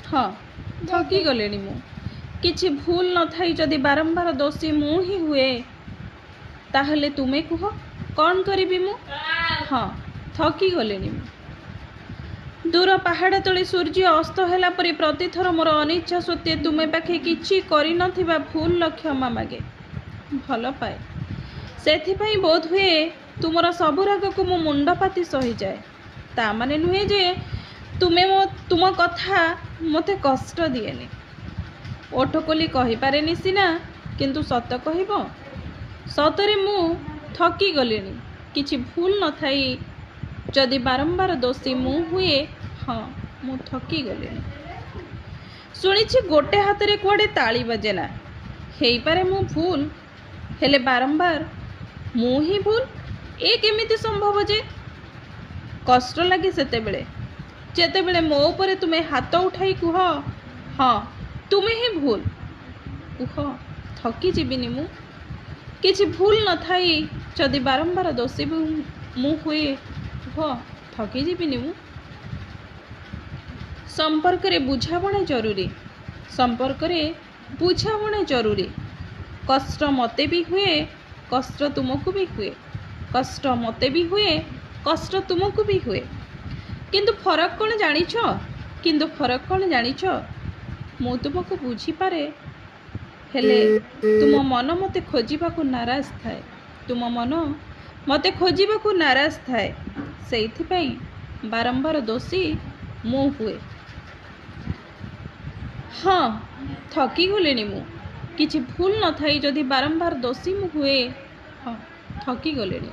हाँ थकी गले मु किछि भूल न थाई जदि बारंबार दोषी मु ही हुए ताहले तुमे कुह कौन करिबि मु। हाँ थकी गले मु दूर पहाड़ तले सूर्य अस्त होला परी प्रतिथर मोर अनिच्छा सत्वे तुमे पाखे किछि करि नथिबा भूल क्षमा मागे भल पाए सेथिपाई बोध हुए तुमर सबु राग को मो मुंड पाती सही जाए ता माने नुहे जे तुम कथा मते कष्ट दिएनी ओठकोली कहि पारेनी सिना किंतु सत कहिबो सतरे मु थकी गलिनी किछि भूल न थाई जदि बारंबार दोषी मु हुए। हाँ मु थकी गलिनी सुनिछि गोटे हाथ रे कुआडे ताली बजेना हेई पारे मु भूल हेले बारंबार मु ही भूल ए केमिति संभव जे कष्ट लगे सेतेबेले जेतेबेले मो उपरे तुमे हाथ उठाई कुह हाँ तुमे ही भूल कुह थकी जीविनी मु किछि भूल न थाई जदि बारंबार दोषी मु हुए कुह थकी जीविनी मु। संपर्क रे बुझाबणा जरूरी संपर्क रे बुझाबणा जरूरी कष्ट मते भी हुए कष्ट तुमको भी हुए कष्ट मते भी हुए कष्ट तुमको भी हुए किंतु फरक कौन जानिछ मु तुमको बुझी पारे हेले तुम मन मते खोजिबाकू नाराज थाए तुम मन मते खोजिबाकू नाराज थाए सेइथिपाई बारंबार दोषी मु हुए। हाँ थकी गलेनी मु किछि भूल न थाई जदि बारंबार दोषी मु हुए। हाँ थकी गलेनी।